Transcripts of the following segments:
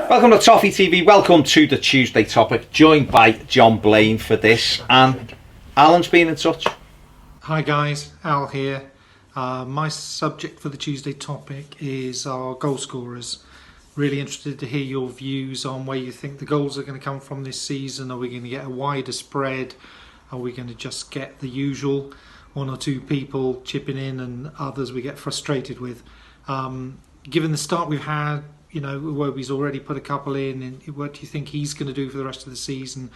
Welcome to Toffee TV, welcome to the Tuesday topic, joined by John Blaine for this, and Alan's been in touch. Hi guys, Al here. My subject for the Tuesday topic is our goal scorers. Really interested to hear your views on where you think the goals are going to come from this season. Are we going to get a wider spread? Are we going to just get the usual one or two people chipping in and others we get frustrated with? Given the start we've had, you know, Iwobi's already put a couple in, and what do you think he's going to do for the rest of the season?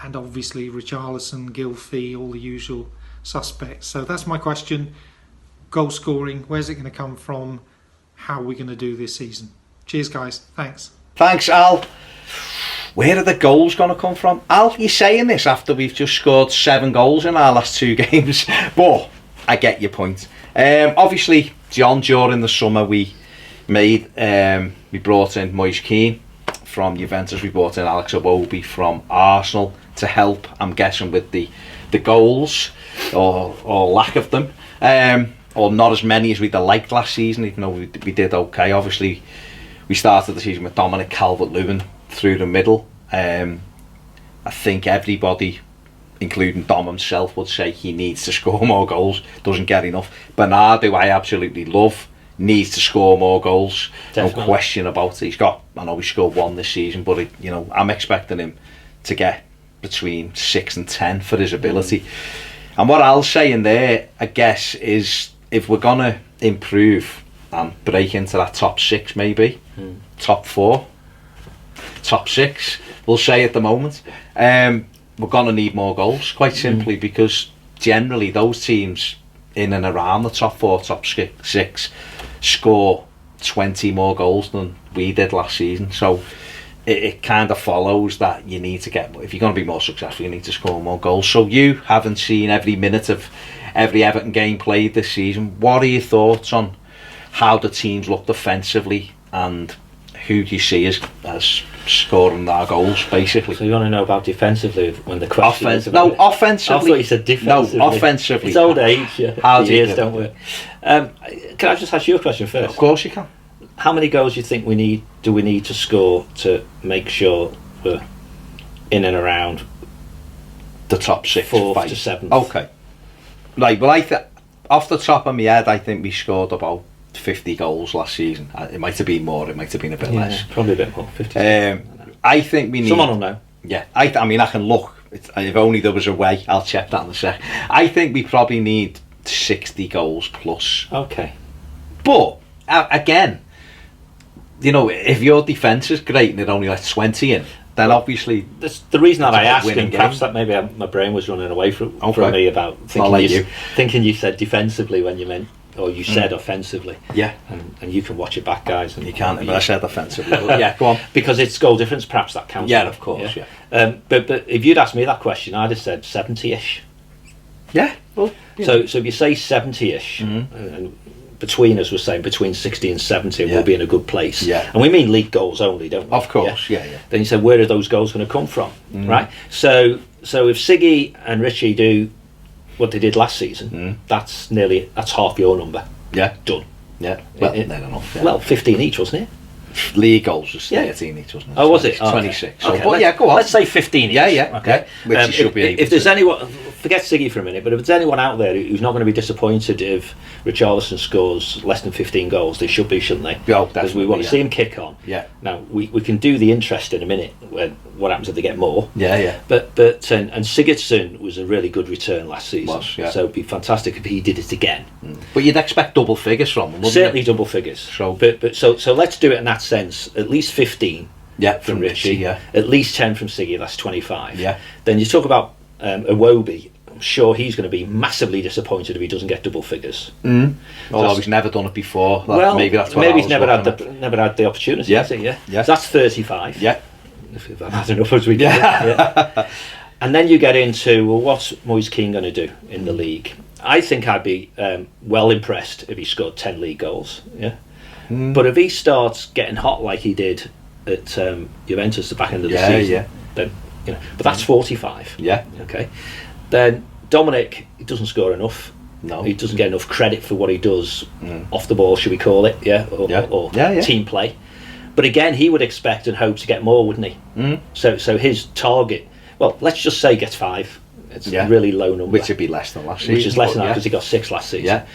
And obviously Richarlison, Gylfi, all the usual suspects. So that's my question. Goal scoring, where's it going to come from? How are we going to do this season? Cheers guys, thanks. Thanks Al. Where are the goals going to come from? Al, you're saying this after we've just scored 7 goals in our last 2 games, but I get your point. Obviously, John, during the summer we brought in Moise Kean from Juventus, we brought in Alex Iwobi from Arsenal to help, I'm guessing, with the goals or lack of them, or not as many as we'd have liked last season, even though we did okay. Obviously we started the season with Dominic Calvert-Lewin through the middle. I think everybody, including Dom himself, would say he needs to score more goals, doesn't get enough. Bernard, who I absolutely love, needs to score more goals. Definitely. No question about it. I know he scored 1 this season, but I'm expecting him to get between 6 and 10 for his ability. And what I'll say in there, I guess, is if we're going to improve and break into that top 6, maybe top 4, top 6, we'll say at the moment, we're going to need more goals, quite simply, because generally those teams in and around the top 4, top 6 score 20 more goals than we did last season. So it kind of follows that you need to get, if you're going to be more successful, you need to score more goals. So you haven't seen every minute of every Everton game played this season. What are your thoughts on how the teams look defensively and who do you see as scoring our goals, basically? So you want to know about defensively when the question is about offensively. I thought you said defensively. No, offensively. It's old age. How the years don't work. Can I just ask you a question first? Of course you can. How many goals do you think we need to score to make sure we're in and around the top 6, 4th to 7th? Okay. Right, well, off the top of my head, I think we scored about 50 goals last season. It might have been more, it might have been a bit less. Probably a bit more, 50. I think we need... Someone will know. Yeah, I mean, I can look. If only there was a way, I'll check that in a sec. I think we probably need 60 goals plus. Okay. But, again, if your defence is great and it only lets 20 in, then obviously... The reason that I asked, and perhaps that maybe my brain was running away from me about thinking you said defensively when you meant, or you said offensively. Yeah. And you can watch it back, guys. And you can't, but I said offensively. Yeah, go on. Because it's goal difference, perhaps that counts. Yeah, of course, yeah. But if you'd asked me that question, I'd have said 70-ish. Yeah. Well, so if you say 70-ish, and between us, we're saying between 60 and 70, we'll be in a good place. Yeah. And we mean league goals only, don't we? Of course, yeah. Then you say, where are those goals going to come from? Right? So if Siggy and Richie do what they did last season, that's half your number. Yeah. Done. Yeah. Well, I don't know. Yeah. Well, 15 each, wasn't it? League goals was 13 each, wasn't it? Oh, was it? 26. Okay. So, go on. Let's say 15 each. Yeah. Okay. Which you should be able if there's anyone, forget Siggy for a minute, but if there's anyone out there who's not going to be disappointed if Richarlison scores less than 15 goals, they should be, shouldn't they? Yeah, because we want to see him kick on. Yeah. Now we can do the interest in a minute. What happens if they get more? Yeah. But and Sigurdsson was a really good return last season. So it'd be fantastic if he did it again. But you'd expect double figures from him, wouldn't certainly you? Double figures. So let's do it in that sense. At least 15. Yeah, from Richie. Yeah. At least 10 from Siggy. That's 25. Yeah. Then you talk about Iwobi. I'm sure he's going to be massively disappointed if he doesn't get double figures. Although he's never done it before. Maybe he's never had the opportunity. Yeah. Has he? Yeah. Yeah. So that's 35. Yeah. If I've had enough as we do. Yeah. And then you get into, well, what's Moise Kean going to do in the league? I think I'd be well impressed if he scored 10 league goals. Yeah. But if he starts getting hot like he did at Juventus the back end of the season, then but that's 45. Yeah. Okay. Then Dominic, he doesn't score enough. No. He doesn't get enough credit for what he does off the ball, should we call it? Or team play. But again, he would expect and hope to get more, wouldn't he? So his target, well, let's just say gets 5. It's a really low number. Which would be less than last season. Which is less than that, because he got 6 last season. Yeah.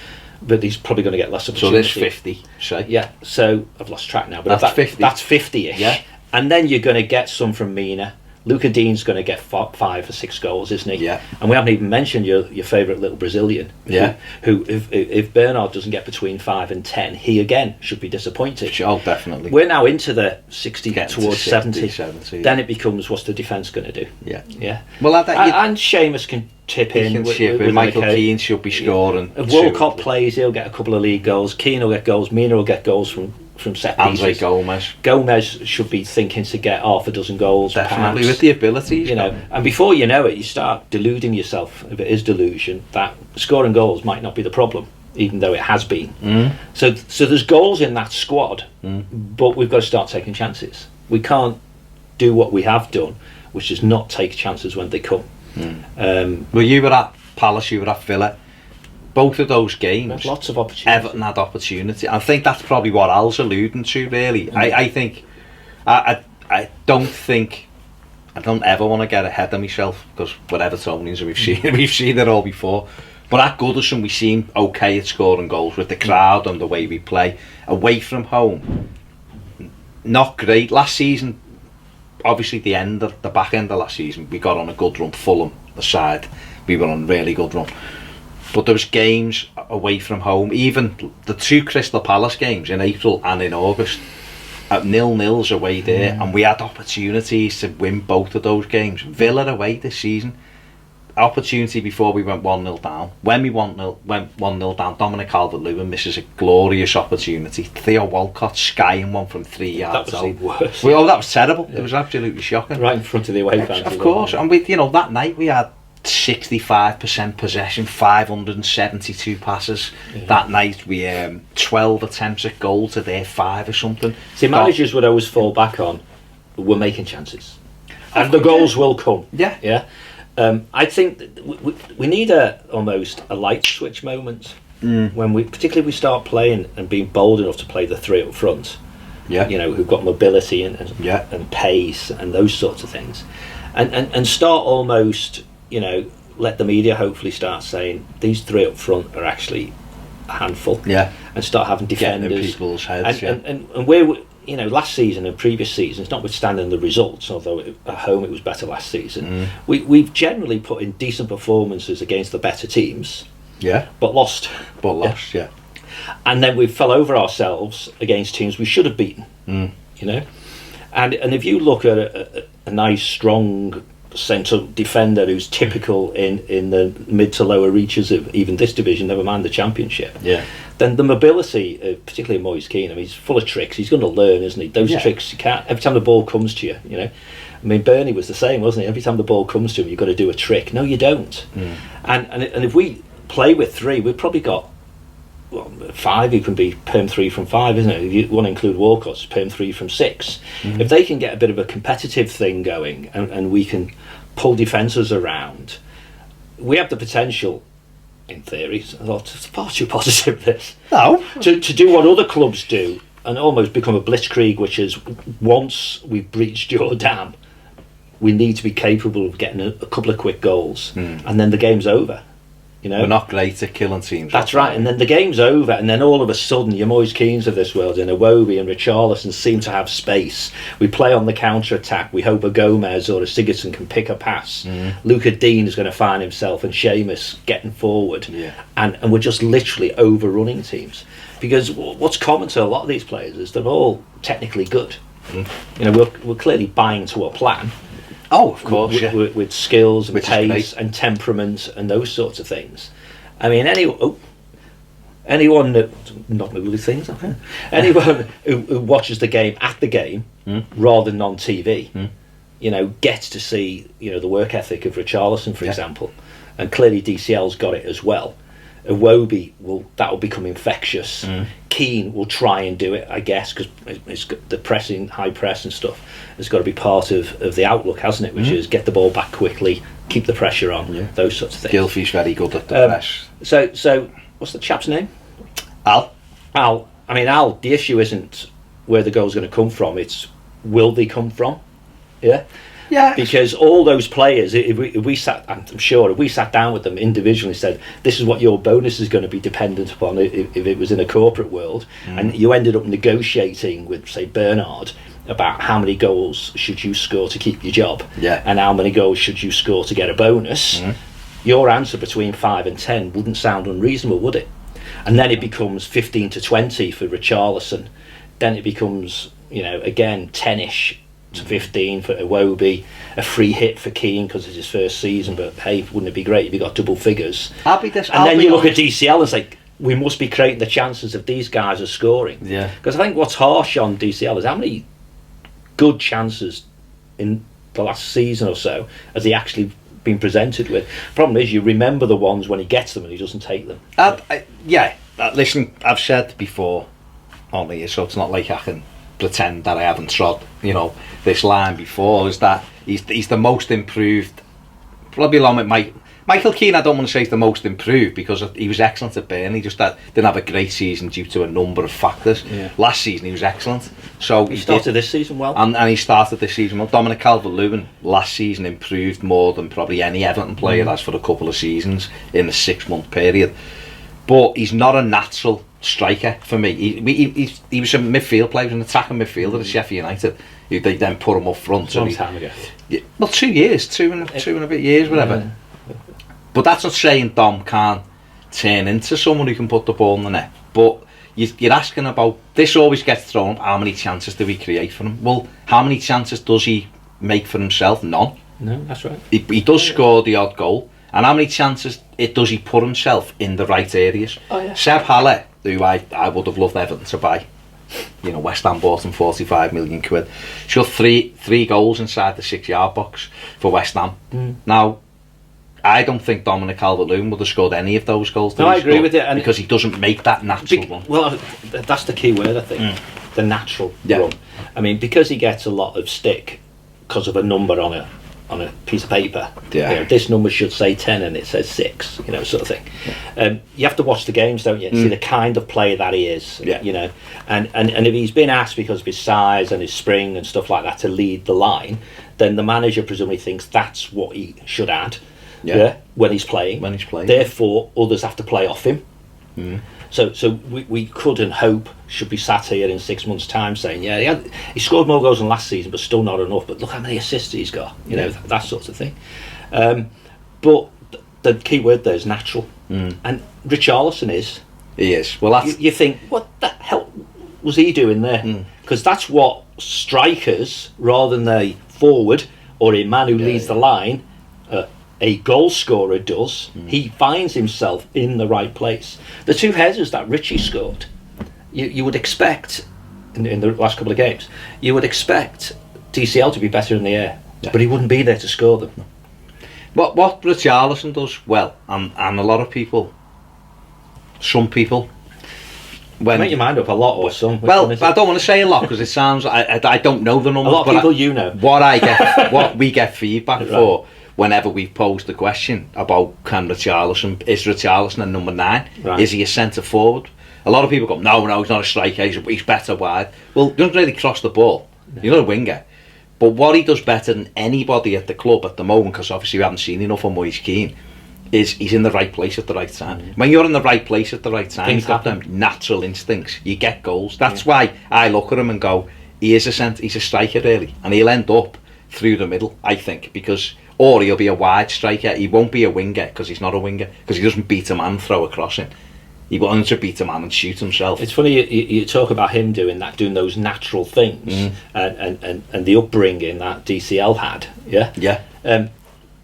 But he's probably going to get less opportunity. So there's 50, say. Yeah, so I've lost track now. But that's 50. That's 50-ish. Yeah. And then you're going to get some from Mina. Luca Dean's going to get 5 or 6 goals, isn't he? Yeah. And we haven't even mentioned your favourite little Brazilian. Yeah. Who if Bernard doesn't get between 5 and 10, he again should be disappointed. Oh, definitely. We're now into the 60 towards 70. 70. Then it becomes, what's the defence going to do? Yeah. Yeah. Well, and Seamus can tip in. With Michael Keane should be scoring. If Walcott plays, he'll get a couple of league goals. Keane will get goals. Mina will get goals from set pieces. Andre Gomez should be thinking to get half a dozen goals. Definitely, perhaps. with the abilities. And before you know it, you start deluding yourself, if it is delusion, that scoring goals might not be the problem, even though it has been. So there's goals in that squad, but we've got to start taking chances. We can't do what we have done, which is not take chances when they come. Well, you were at Palace, you were at Villa. Both of those games, there's lots of opportunity. Everton had opportunity. I think that's probably what Al's alluding to, really. I think, I don't ever want to get ahead of myself, because we're Evertonians and we've seen it all before. But at Goodison, we seem okay at scoring goals with the crowd and the way we play. Away from home, not great. Last season, obviously the back end of last season, we got on a good run. Fulham aside, we were on a really good run. But there was games away from home, even the 2 Crystal Palace games in April and in August, at 0-0s away there, and we had opportunities to win both of those games. Villa away this season, opportunity before we went 1-0 down. When we went 1-0 down, Dominic Calvert-Lewin misses a glorious opportunity. Theo Walcott skying one from 3 yards that out. was the worst. That was terrible. It was absolutely shocking. Right in front of the away fans. Of course, and that night we had 65% possession, 572 passes. That night we 12 attempts at goal to their 5 or something. See, managers would always fall back on, we're making chances, and the goals will come. Yeah. I think that we need almost a light switch moment when particularly we start playing and being bold enough to play the 3 up front. Yeah. Who've got mobility and pace and those sorts of things, and start almost. Let the media hopefully start saying these 3 up front are actually a handful. Yeah. And start having defenders. Getting in people's heads. And where last season and previous seasons, notwithstanding the results, although at home it was better last season, we've generally put in decent performances against the better teams. Yeah. But lost. Yeah. And then we fell over ourselves against teams we should have beaten. And if you look at a nice, strong central defender who's typical in the mid to lower reaches of even this division, never mind the Championship, then the mobility, particularly Moise Keane, he's full of tricks. He's going to learn, isn't he? Those tricks you can't. Every time the ball comes to you, Bernie was the same, wasn't he? Every time the ball comes to him, you've got to do a trick. No, you don't. And if we play with 3, we've probably got 5 who can be perm 3 from 5, isn't it? If you want to include Walcott's perm 3 from 6. If they can get a bit of a competitive thing going and we can pull defences around, we have the potential, in theory, it's far too positive this, to do what other clubs do and almost become a blitzkrieg, which is once we've breached your dam, we need to be capable of getting a couple of quick goals and then the game's over. We're not great at killing teams. That's right, and then the game's over, and then all of a sudden your Moise Keanes of this world and Iwobi and Richarlison seem to have space. We play on the counter-attack. We hope a Gomez or a Sigurdsson can pick a pass. Luca Dean is going to find himself and Seamus getting forward, and we're just literally overrunning teams. Because what's common to a lot of these players is they're all technically good. We're clearly buying to a plan. Oh, of course, with skills and pace and temperament and those sorts of things. Anyone that not moving things, anyone who watches the game at the game rather than on TV, gets to see the work ethic of Richarlison, for example, and clearly DCL's got it as well. Iwobi that will become infectious. Keane will try and do it, I guess, because it's got the pressing, high press and stuff has got to be part of the outlook, hasn't it? Which is get the ball back quickly, keep the pressure on, those sorts of things. Gylfi's very good at the press. So what's the chap's name? Al. Al. The issue isn't where the goal's going to come from. It's will they come from? Yeah. Yeah. Because all those players, if we sat, I'm sure, if we sat down with them individually and said, this is what your bonus is going to be dependent upon if it was in a corporate world, and you ended up negotiating with, say, Bernard about how many goals should you score to keep your job, and how many goals should you score to get a bonus, your answer between 5 and 10 wouldn't sound unreasonable, would it? And then it becomes 15 to 20 for Richarlison. Then it becomes, again, 10-ish to 15 for Iwobi, a free hit for Keane because it's his first season, but hey, wouldn't it be great if you got double figures? Then you look at DCL and say, we must be creating the chances if these guys are scoring. Yeah. Because I think what's harsh on DCL is how many good chances in the last season or so has he actually been presented with. Problem is, you remember the ones when he gets them and he doesn't take them. Listen, I've said before on here, so it's not like I can pretend that I haven't trod, this line before, is that he's the most improved, probably along with Michael Keane. I don't want to say he's the most improved because he was excellent at Burnley, just that didn't have a great season due to a number of factors. Last season he was excellent, so he started this season well, and he started this season well. Dominic Calvert-Lewin last season improved more than probably any Everton player has for a couple of seasons in a 6-month period, but he's not a natural striker for me. He was a midfield player, he was an attacking midfielder at Sheffield United. They then put him up front. A long time ago. Well, 2 years, two and a bit years, whatever. But that's not saying Dom can't turn into someone who can put the ball in the net. But you're asking about, this always gets thrown up, how many chances do we create for him? Well, how many chances does he make for himself? None. No, that's right. He does score the odd goal. And how many chances does he put himself in the right areas? Seb Haller, who I would have loved Everton to buy, West Ham bought him 45 million quid. She got three goals inside the 6-yard box for West Ham. Now, I don't think Dominic Calvert-Lewin would have scored any of those goals. No, I agree with you. And because he doesn't make that natural one. Well, that's the key word, I think. The natural run. I mean, because he gets a lot of stick because of a number on a piece of paper. This number should say 10 and it says 6, sort of thing. You have to watch the games, don't you? See the kind of player that he is. And if he's been asked because of his size and his spring and stuff like that to lead the line, then the manager presumably thinks that's what he should add. When he's playing. Therefore, others have to play off him. So we could and hope should be sat here in 6 months' time saying, he scored more goals than last season, but still not enough. But look how many assists he's got, that sort of thing. But the key word there is natural, and Richarlison is. He is. Well, that's you think, what the hell was he doing there? Because that's what strikers, rather than a forward or a man who leads the line, a goal scorer does. He finds himself in the right place. The two headers that Richie scored, you would expect in the last couple of games, you would expect DCL to be better in the air, but he wouldn't be there to score them. What Richarlison does well, and a lot of people, some people, when make your mind up, a lot or some. Well, I don't want to say a lot because it sounds I don't know the numbers. A lot of people, what I get, what we get feedback for. Whenever we've posed the question about is Richarlison a number 9? Is he a centre forward? A lot of people go, no, he's not a striker, he's better wide. Well, he doesn't really cross the ball. He's not a winger. But what he does better than anybody at the club at the moment, because obviously we haven't seen enough of Moise Keane, is he's in the right place at the right time. When you're in the right place at the right time, you've got them natural instincts. You get goals. That's why I look at him and go, he's a striker really, and he'll end up through the middle, I think, or he'll be a wide striker. He won't be a winger because he's not a winger, because he doesn't beat a man and throw a crossing. He wants to beat a man and shoot himself. It's funny you talk about him doing those natural things, and the upbringing that DCL had.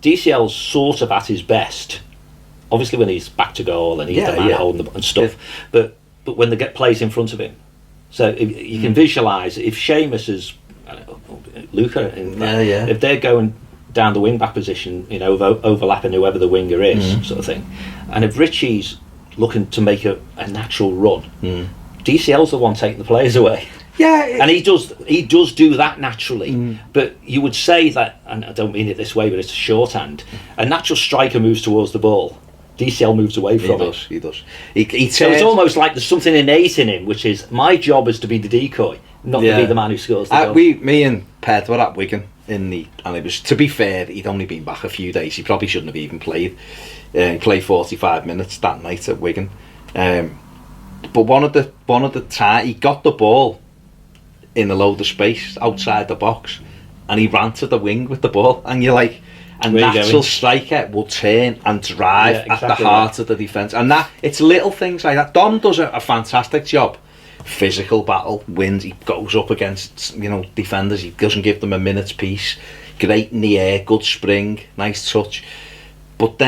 DCL's sort of at his best, obviously when he's back to goal and he's the man holding the and stuff. But when they get plays in front of him, so if you can visualise if Seamus is Luca, if they're going down the wing back position, overlapping whoever the winger is, sort of thing. And if Richie's looking to make a natural run, DCL's the one taking the players away. And he does do that naturally. But you would say that, and I don't mean it this way, but it's a shorthand. A natural striker moves towards the ball. DCL moves away from He does. So it's almost like there's something innate in him, which is my job is to be the decoy. not to be the man who scores the goal. Me and Ped were at Wigan and it was, to be fair, he'd only been back a few days. He probably shouldn't have even played. He played 45 minutes that night at Wigan. But one of the time he got the ball in a load of space outside the box, and he ran to the wing with the ball, and you're like, a natural striker will turn and drive at the heart of the defence, and that it's little things like that. Dom does a fantastic job. Physical battle, wins. He goes up against defenders. He doesn't give them a minute's peace. Great in the air, good spring, nice touch. But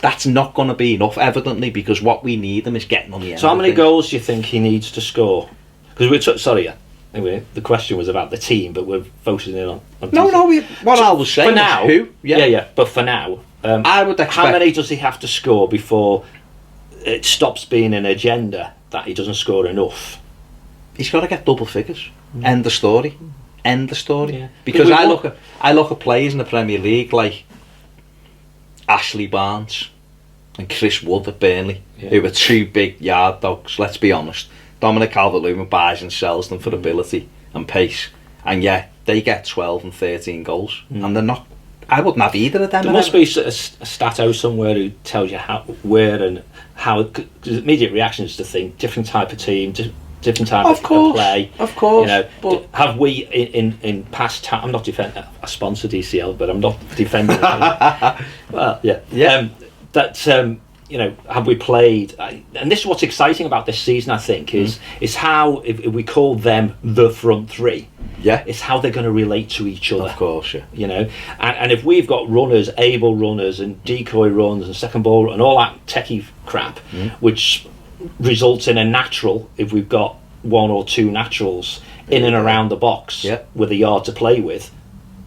that's not going to be enough, evidently, because what we need him is getting on the end. So how many goals do you think he needs to score? Because anyway, the question was about the team, but we're focusing in on what I was saying for now. Who? Yeah. But for now, I would expect. How many does he have to score before it stops being an agenda that he doesn't score enough? He's got to get double figures. End of story. End of story. Yeah. Because I look at players in the Premier League like Ashley Barnes and Chris Wood at Burnley, who are two big yard dogs. Let's be honest. Dominic Calvert-Lewin buys and sells them for ability and pace, and they get 12 and 13 goals, and they're not. I wouldn't have either of them. There must be a stat out somewhere who tells you where and how. Because immediate reaction is to think different type of team, different type of play. Of course, but have we in past time? I'm not defending. I sponsor DCL, but I'm not defending. Well, have we played? And this is what's exciting about this season, I think, is how, if we call them the front three, it's how they're going to relate to each other. Of course, and if we've got runners, able runners, and decoy runs, and second ball, and all that techie crap, which results in a natural, if we've got one or two naturals in and around the box with a yard to play with,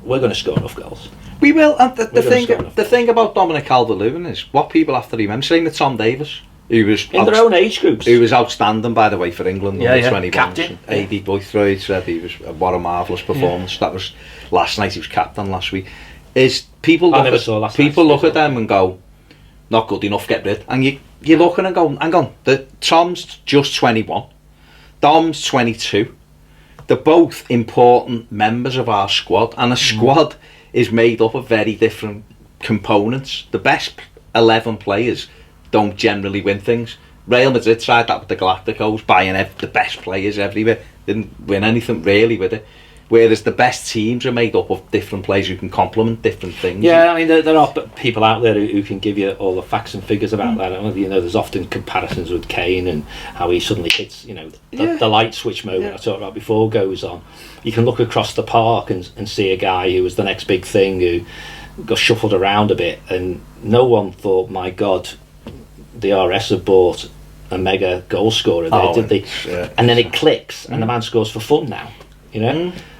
we're going to score enough goals. We will, and the thing about Dominic Calvert-Lewin is what people have to remember. Same with Tom Davis, who was in their own age groups, who was outstanding, by the way, for England. Under 21. Captain. AD Boythroyd said he was what a marvellous performance. That was last night. He was captain last week. People look at them and go, not good enough. Get rid. And you're looking and going, hang on. Tom's just 21. Dom's 22. They're both important members of our squad, and a squad is made up of very different components. The best 11 players don't generally win things. Real Madrid tried that with the Galacticos, buying the best players everywhere. Didn't win anything really with it. Whereas the best teams are made up of different players who can complement different things. Yeah, I mean, there are people out there who can give you all the facts and figures about that. There's often comparisons with Kane and how he suddenly hits, the light switch moment I talked about before goes on. You can look across the park and see a guy who was the next big thing, who got shuffled around a bit, and no one thought, my God, the RS have bought a mega goal scorer there, did they? And then it clicks, and the man scores for fun now.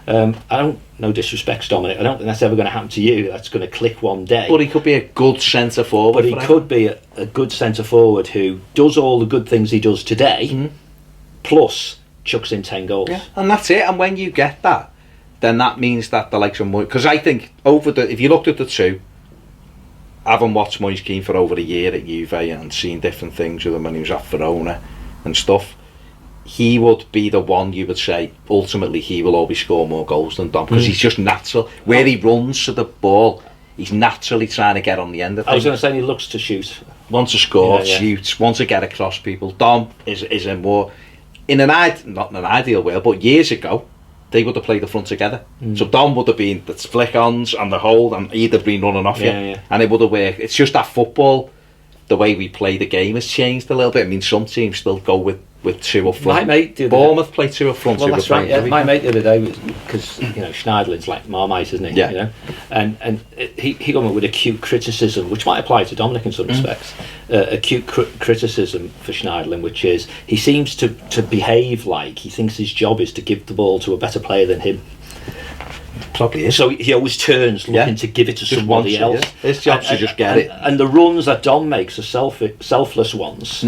I don't, no disrespect to Dominic, I don't think that's ever going to happen to you. That's going to click one day. But he could be a good centre forward. But he could be a good centre forward who does all the good things he does today, plus chucks in 10 goals. Yeah, and that's it. And when you get that, then that means that the likes of Moise, because I think if you looked at the two, having watched Moise Keane for over a year at Juve and seen different things with him when he was at Verona and stuff, he would be the one you would say ultimately he will always score more goals than Dom, because he's just natural. Where he runs to the ball, he's naturally trying to get on the end of things. I was going to say he looks to shoot. Wants to score, shoots, wants to get across people. Dom is a more, not in an ideal world, but years ago, they would have played the front together. So Dom would have been the flick-ons and the hold, and he'd have been running off and it would have worked. It's just that football, the way we play the game has changed a little bit. I mean, some teams still go with two up front. My mate Bournemouth play two up front. Well, that's right. Yeah. My mate the other day, because Schneiderlin's like Marmite, isn't he? And he got with acute criticism, which might apply to Dominic in some respects. Acute criticism for Schneiderlin, which is he seems to behave like he thinks his job is to give the ball to a better player than him. Probably is. So he always turns looking to give it to somebody else. His job's to just get it. And the runs that Dom makes are selfless ones,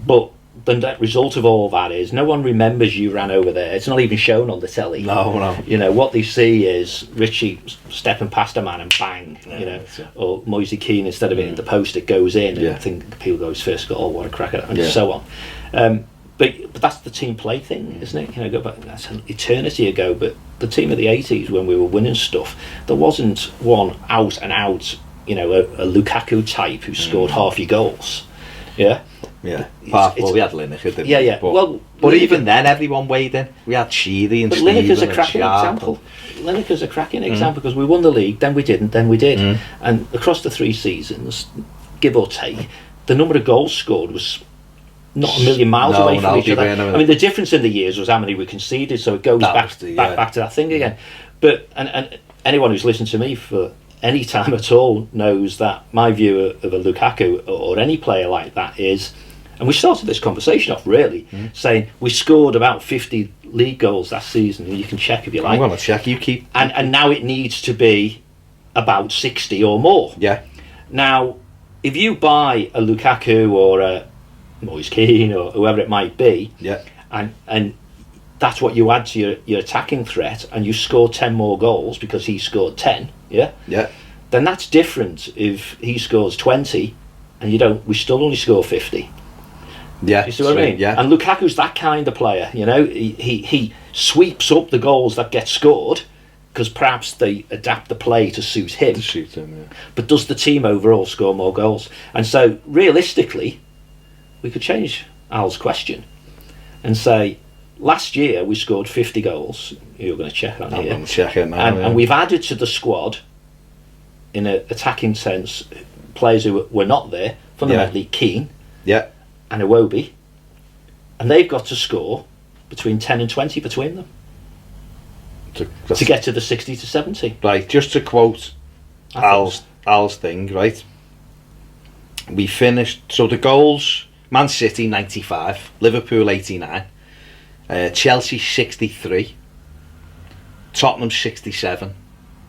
but the net result of all that is no one remembers you ran over there. It's not even shown on the telly. No. What they see is Richie stepping past a man and bang. Or Moise Keane, instead of it in the post, it goes in. And I think people go his first goal, what a cracker, and so on. But that's the team play thing, isn't it? You know, go back, that's an eternity ago. But the team of the '80s, when we were winning stuff, there wasn't one out and out, you know, a Lukaku type who scored half your goals. Yeah. Yeah. Well, we had Lineker, didn't we? Yeah. But even then, everyone weighed in. We had Sheedy and But Steven Lineker's a and cracking Sharp. example. Lineker's a cracking example because we won the league, then we didn't, then we did. And across the 3 seasons, give or take, the number of goals scored was not a million miles away from each other. I mean, the difference in the years was how many we conceded, so it goes back to that thing again. But and anyone who's listened to me for any time at all knows that my view of a Lukaku or any player like that is, and we started this conversation off really saying we scored about 50 league goals last season, and you can check if you like. I'm going to check. You keep. And now it needs to be about 60 or more. Yeah. Now, if you buy a Lukaku or a Moise Kean or whoever it might be, and that's what you add to your attacking threat, and you score 10 more goals because he scored 10, then that's different if he scores 20 and we still only score 50. Yeah, you see what I mean? Yeah. And Lukaku's that kind of player, you know. He sweeps up the goals that get scored because perhaps they adapt the play to suit him. But does the team overall score more goals? And so, realistically, we could change Al's question and say, last year we scored 50 goals. You're going to check on here. I'm going to check it now. And we've added to the squad, in an attacking sense, players who were not there, fundamentally Keane and Iwobi, and they've got to score between 10 and 20 between them to get to the 60 to 70. Right, just to quote Al's thing, right? We finished, so the goals, Man City 95, Liverpool 89, Chelsea 63, Tottenham 67,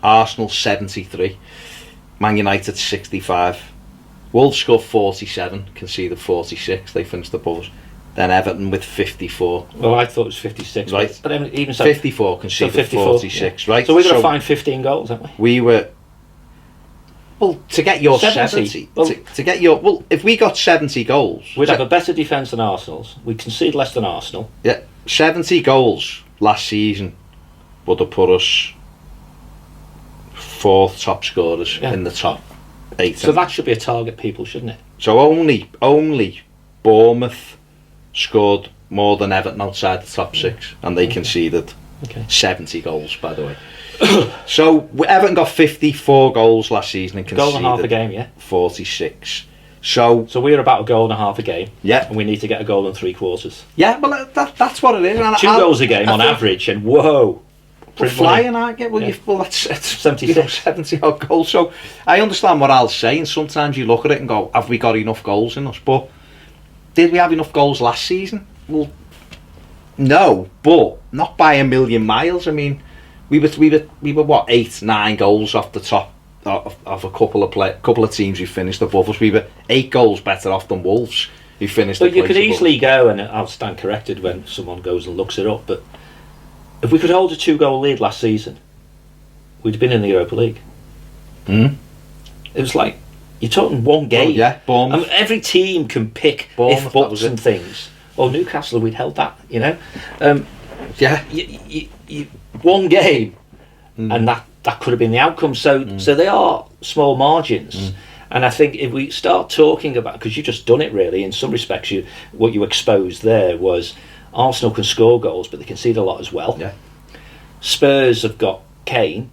Arsenal 73, Man United 65, Wolves scored 47, conceded 46, they finished above us. Then Everton with 54. Well, I thought it was 56. Right. But even so, 54, conceded 54, 46, right? So we're going to find 15 goals, aren't we? We were... Well, to get your 70 well, to get your... Well, if we got 70 goals... We'd have a better defence than Arsenal's. We'd concede less than Arsenal. Yeah, 70 goals last season would have put us 4th top scorers in the top 8. So that should be a target, people, shouldn't it? So only Bournemouth scored more than Everton outside the top 6, and they conceded 70 goals, by the way. So Everton got 54 goals last season and conceded goal and a half a game, 46. So we're about a goal and a half a game, and we need to get a goal in 3 quarters. Yeah, well that's what it is. And 2 goals a game on average, and whoa, we're flying, aren't you? Well, that's 76, 70 odd goals. So I understand what Al's saying. Sometimes you look at it and go, "Have we got enough goals in us?" But did we have enough goals last season? Well, no, but not by a million miles. I mean, we were what, 8, 9 goals off the top of a couple of teams who finished above us. We were 8 goals better off than Wolves, who finished. But you could easily go, and I'll stand corrected when someone goes and looks it up, but if we could hold a 2-goal lead last season, we'd have been in the Europa League. It was like, you're talking one game. Bournemouth. I mean, every team can pick if buts and things. Or Newcastle, we'd held that, you know. One game, and that could have been the outcome. So they are small margins. And I think if we start talking about, because you've just done it really, in some respects, what you exposed there was Arsenal can score goals, but they concede a lot as well. Spurs have got Kane,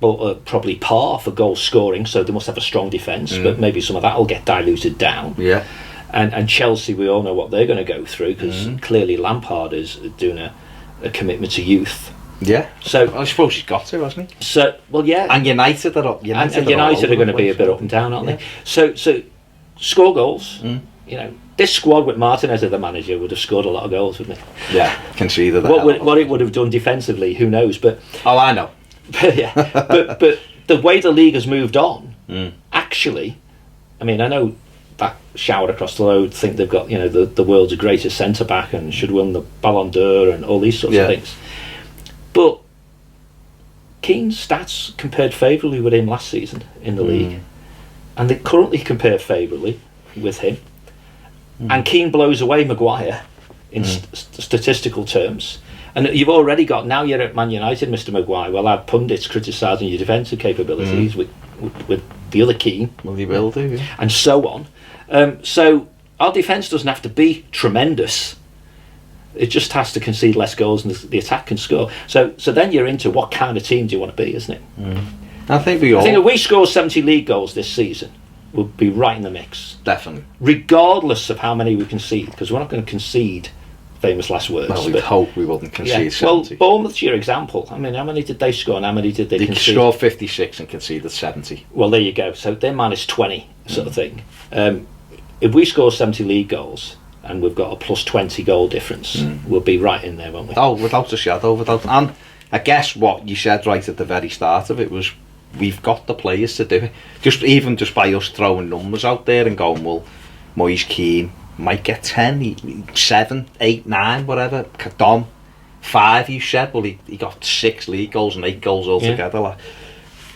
but probably par for goal scoring, so they must have a strong defence, but maybe some of that will get diluted down. And Chelsea, we all know what they're going to go through, because clearly Lampard is doing a commitment to youth. So I suppose he's got to, hasn't he? So And United are up. United are going to be a bit up and down, aren't they? So score goals. You know, this squad with Martinez as the manager would have scored a lot of goals, wouldn't it? Conceded that. What it would have done defensively, who knows? But I know. but the way the league has moved on, actually, I mean, I know that showered across the road think they've got, you know, the world's greatest centre back and should win the Ballon d'Or and all these sorts of things. But Keane's stats compared favourably with him last season in the league, and they currently compare favourably with him. And Keane blows away Maguire in statistical terms. And you've already got, now you're at Man United, Mr. Maguire, well, our pundits criticising your defensive capabilities with the other Keane. Well, you will do, yeah. And so on. So our defence doesn't have to be tremendous. It just has to concede less goals and the attack can score. So then you're into what kind of team do you want to be, isn't it? I think I think if we score 70 league goals this season, we'll be right in the mix. Definitely. Regardless of how many we concede, because we're not going to concede, famous last words. Well, we'd hope we wouldn't concede 70. Well, Bournemouth's your example. I mean, how many did they score and how many did they concede? They scored 56 and conceded 70. Well, there you go. So they're minus 20 sort of thing. If we score 70 league goals and we've got a plus 20 goal difference, we'll be right in there, won't we? Oh, without a shadow. And I guess what you said right at the very start of it was we've got the players to do it. Just by us throwing numbers out there and going, well, Moise Keane might get 10, 7, 8, 9, whatever. Dom, 5, you said. Well, he got 6 league goals and 8 goals altogether. Like,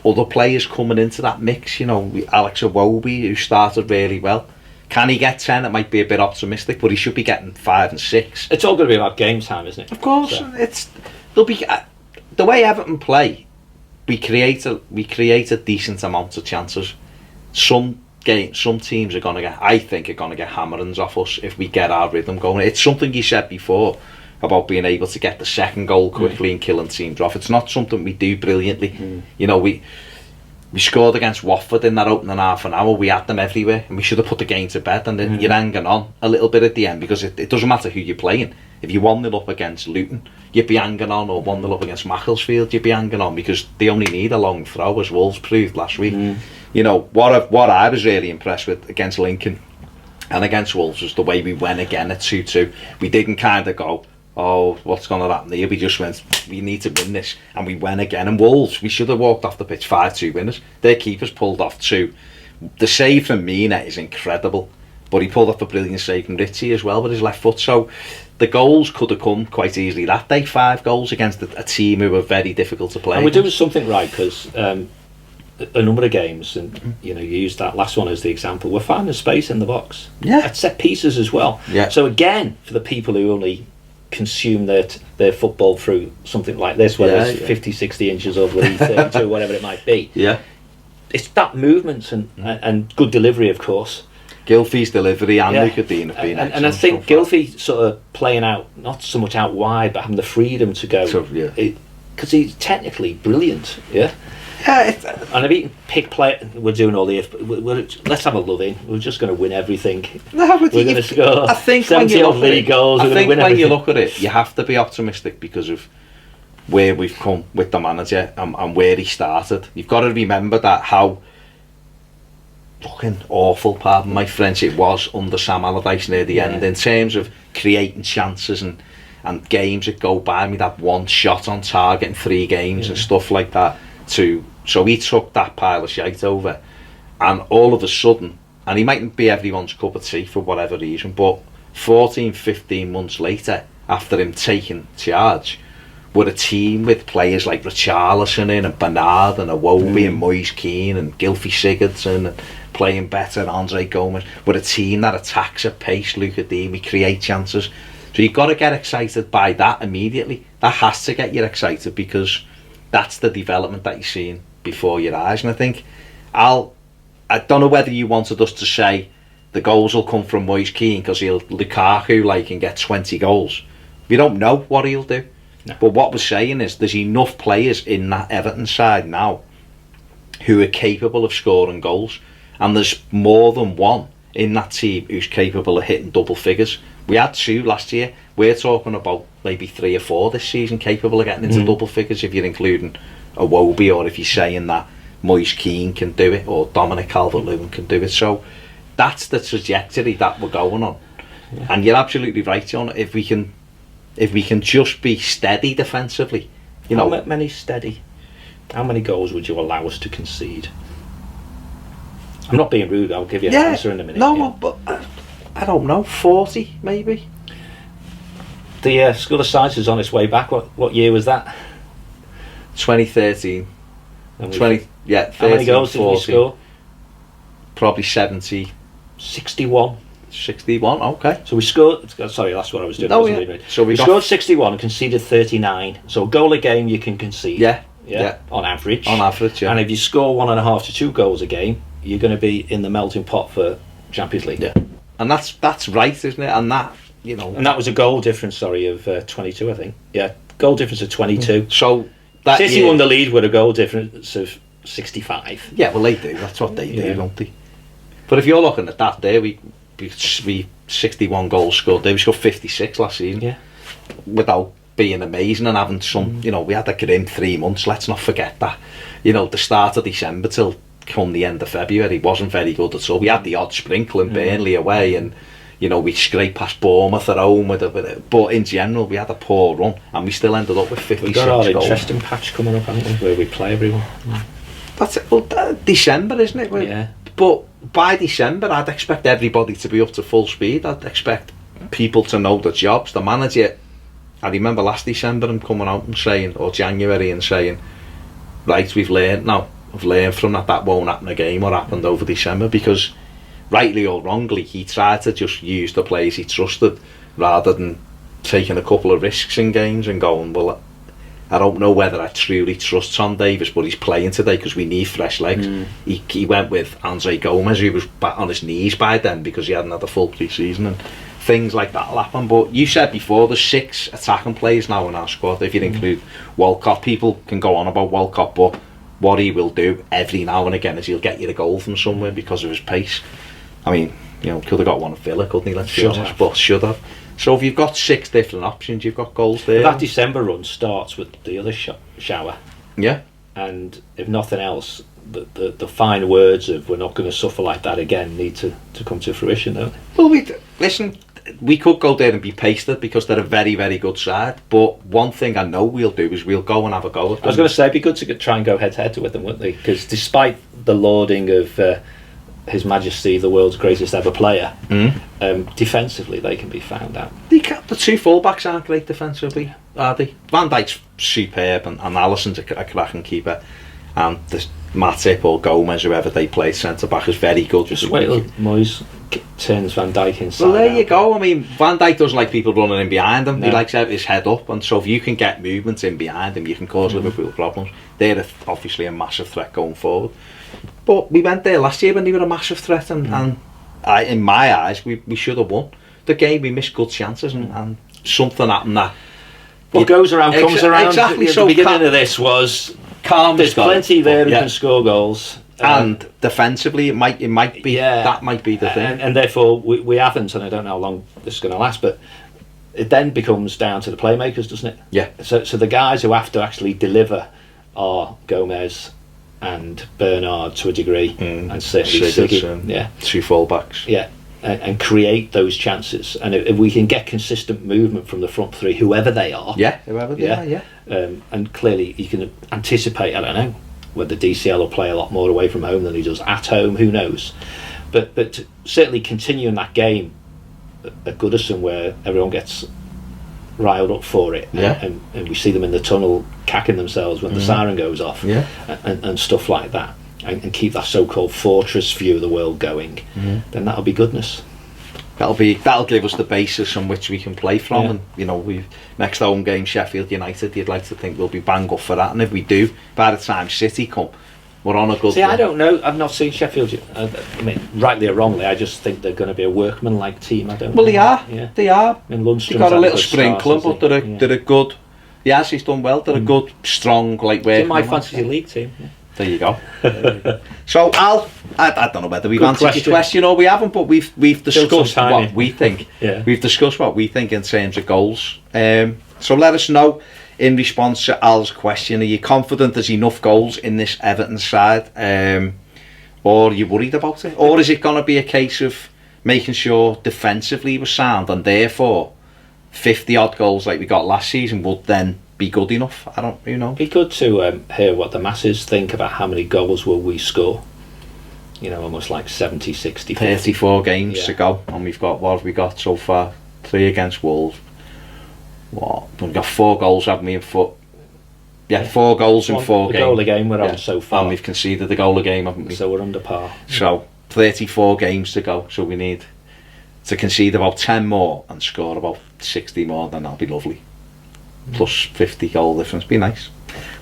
other players coming into that mix, Alex Iwobi, who started really well. Can he get 10? It might be a bit optimistic, but he should be getting 5 and 6. It's all going to be about game time, isn't it? Of course, there'll be the way Everton play. We create a decent amount of chances. Some teams are gonna get hammerings off us if we get our rhythm going. It's something you said before about being able to get the second goal quickly and killing teams off. It's not something we do brilliantly. We scored against Watford in that opening half an hour. We had them everywhere, and we should have put the game to bed. And then you're hanging on a little bit at the end because it doesn't matter who you're playing. If you're 1-0 up against Luton, you'd be hanging on, or 1-0 up against Macclesfield, you'd be hanging on because they only need a long throw, as Wolves proved last week. What I was really impressed with against Lincoln and against Wolves was the way we went again at 2-2. We didn't kind of go, oh, what's going to happen here? We just went, we need to win this, and we went again. And Wolves, we should have walked off the pitch 5-2 winners. Their keepers pulled off 2. The save from Mina is incredible, but he pulled off a brilliant save from Ritchie as well with his left foot. So the goals could have come quite easily that day. 5 goals against a team who were very difficult to play. And we're doing something right because a number of games, and you used that last one as the example, we're finding space in the box. Yeah. At set pieces as well. Yeah. So again, for the people who only consume their football through something like this, whether it's 50, 60 inches or 32, whatever it might be. Yeah. It's that movement and good delivery, of course. Gylfi's delivery and Luca Dean have been and I think Gylfi sort of playing out, not so much out wide, but having the freedom to go, because he's technically brilliant. Yeah. And if he can pick play, we're doing all the let's have a love in. We're just going to win everything. No, but we're going to score. I think 70 odd league goals. I think when you look at it, you have to be optimistic because of where we've come with the manager and where he started. You've got to remember that how fucking awful, pardon my French, it was under Sam Allardyce near the end in terms of creating chances and games that go by. We'd have 1 shot on target in 3 games and stuff like that. So he took that pile of shite over, and all of a sudden, and he mightn't be everyone's cup of tea for whatever reason, but 14, 15 months later, after him taking charge, with a team with players like Richarlison in, and Bernard and Iwobi and Moise Keane and Gylfi Sigurdsson and playing better, Andre Gomes, with a team that attacks at pace, Luca Dean, we create chances. So you've got to get excited by that immediately. That has to get you excited because that's the development that you're seeing before your eyes. And I think I don't know whether you wanted us to say the goals will come from Moise Keane because he'll Lukaku and get 20 goals. We don't know what he'll do. No. But what we're saying is there's enough players in that Everton side now who are capable of scoring goals, and there's more than one in that team who's capable of hitting double figures. We had 2 last year. We're talking about maybe 3 or 4 this season capable of getting into double figures if you're including Iwobi, or if you're saying that Moise Keane can do it or Dominic Calvert-Lewin can do it. So that's the trajectory that we're going on. And you're absolutely right, John. If we can just be steady defensively, How many steady? How many goals would you allow us to concede? I'm not being rude. I'll give you an answer in a minute. No, but I don't know. 40 maybe. The School of Science is on its way back. What year was that? 2013. 13, how many goals 40, did we score? Probably 70. 61. 61, okay. So we scored. Sorry, that's what I was doing. Oh, I wasn't yeah. reading it. So we got- scored 61 and conceded 39. So a goal a game you can concede. Yeah. On average. On average, yeah. And if you score 1.5 to 2 goals a game, you're going to be in the melting pot for Champions League. Yeah. And that's right, isn't it? And that, you know. And that was a goal difference, sorry, of 22, I think. Yeah, goal difference of 22. So that City year, won the lead with a goal difference of 65. Yeah, well, they do. That's what they do, Yeah. don't they? But if you're looking at that there, we 61 goals scored. They scored 56 last season. Yeah. Without being amazing and having some, you know, we had a grim 3 months. Let's not forget that. You know, the start of December till come the end of February wasn't very good at all. We had the odd sprinkle in Burnley away, and you know, we scraped past Bournemouth at home with it. But in general, we had a poor run, and we still ended up with 56 We've got our goals. interesting patch coming up, haven't we, where we play everyone. That's it. Well, December, isn't it? Yeah. But by December, I'd expect everybody to be up to full speed. I'd expect people to know the jobs. The manager, I remember last December him coming out and saying, or January, and saying, right, we've learned now. I've learned from that. That won't happen again. What happened over December? Because rightly or wrongly, he tried to just use the players he trusted rather than taking a couple of risks in games and going, well, I don't know whether I truly trust Tom Davis, but he's playing today because we need fresh legs. He went with Andre Gomez, who was back on his knees by then because he hadn't had a full pre-season, and things like that will happen. But you said before, there's 6 attacking players now in our squad, if you include Walcott. People can go on about Walcott, but what he will do every now and again is he'll get you a goal from somewhere because of his pace. I mean, you know, could have got one at Villa, couldn't he? Let's be honest, but should have. So if you've got 6 different options, you've got goals there. That December run starts with the other shower. Yeah. And if nothing else, the fine words of "we're not going to suffer like that again" need to come to fruition, don't they? Well, listen, we could go there and be pasted because they're a very, very good side. But one thing I know we'll do is we'll go and have a go at them. I was going to say, it'd be good to try and go head to head with them, wouldn't they? Because despite the lauding of His Majesty, the world's greatest ever player, defensively they can be found out. The 2 fullbacks aren't great defensively, are they? Van Dijk's superb, and Alisson's a cracking keeper, and the Matip or Gomez, whoever they play centre back, is very good. Just wait till Moyes turns Van Dijk inside. Well, there out. you go. I mean, Van Dijk doesn't like people running in behind him. No. He likes to have his head up, and so if you can get movement in behind him, you can cause Liverpool problems. They're obviously a massive threat going forward. But we went there last year when they were a massive threat, and in my eyes, we should have won the game. We missed good chances, and something happened that. What goes around comes around. Exactly. The So beginning of this was calm. there's plenty there who can score goals. And defensively, it might be that might be the thing. And therefore we haven't, and I don't know how long this is going to last, but it then becomes down to the playmakers, doesn't it? Yeah. So the guys who have to actually deliver are Gomez and Bernard to a degree, and certainly Siggy. Yeah. 2 fullbacks. Yeah. And create those chances, and if we can get consistent movement from the front 3, whoever they are, whoever they are, yeah. And clearly you can anticipate, I don't know, whether DCL will play a lot more away from home than he does at home, who knows, but to certainly continue in that game at Goodison where everyone gets riled up for it, and we see them in the tunnel cacking themselves when the siren goes off, and stuff like that, and keep that so-called fortress view of the world going, then that'll be goodness. That'll give us the basis on which we can play from, and you know, we next home game Sheffield United, you'd like to think we'll be bang up for that, and if we do, by the time City come, we're on a good See, run. I don't know, I've not seen Sheffield, I mean, rightly or wrongly, I just think they're going to be a workman-like team. I don't know. They are. They are. I mean, Lundstrom's They've got a had little good sprinkling, start, but they're a good. Yes, he's done well. They're a good, strong, like It's in my workman. fantasy league team. There you go. So Al, I don't know whether we've answered your question or we haven't, but we've discussed what we think. We've discussed what we think in terms of goals. So let us know in response to Al's question: are you confident there's enough goals in this Everton side, or are you worried about it, or is it going to be a case of making sure defensively we're sound, and therefore 50 odd goals like we got last season would then be good enough? I don't, It'd be good to hear what the masses think about how many goals will we score. You know, almost like 70, 60, 50. 34 games to go, and we've got, what have we got so far? 3 against Wolves. What? We've got 4 goals, haven't we, in foot? Yeah, 4 goals in 4 games. A goal a game we're on so far. And we've conceded the goal a game, haven't we? So we're under par. So 34 games to go, so we need to concede about 10 more and score about 60 more, then that'll be lovely. Plus 50 goal difference, be nice.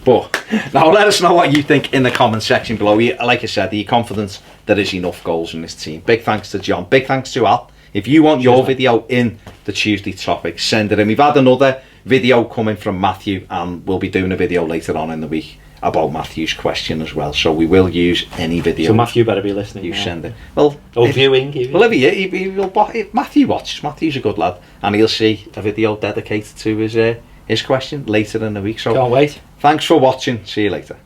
But now let us know what you think in the comment section below. Like I said, are you confident there is enough goals in this team? Big thanks to John, big thanks to Al. If you want your video in the Tuesday topic, send it in. We've had another video coming from Matthew, and we'll be doing a video later on in the week about Matthew's question as well. So we will use any video. So Matthew better be listening. You now. send it. Well, viewing. Well, if Matthew watches, Matthew's a good lad, and he'll see a video dedicated to his question later in the week. So Can't wait. Thanks for watching. See you later.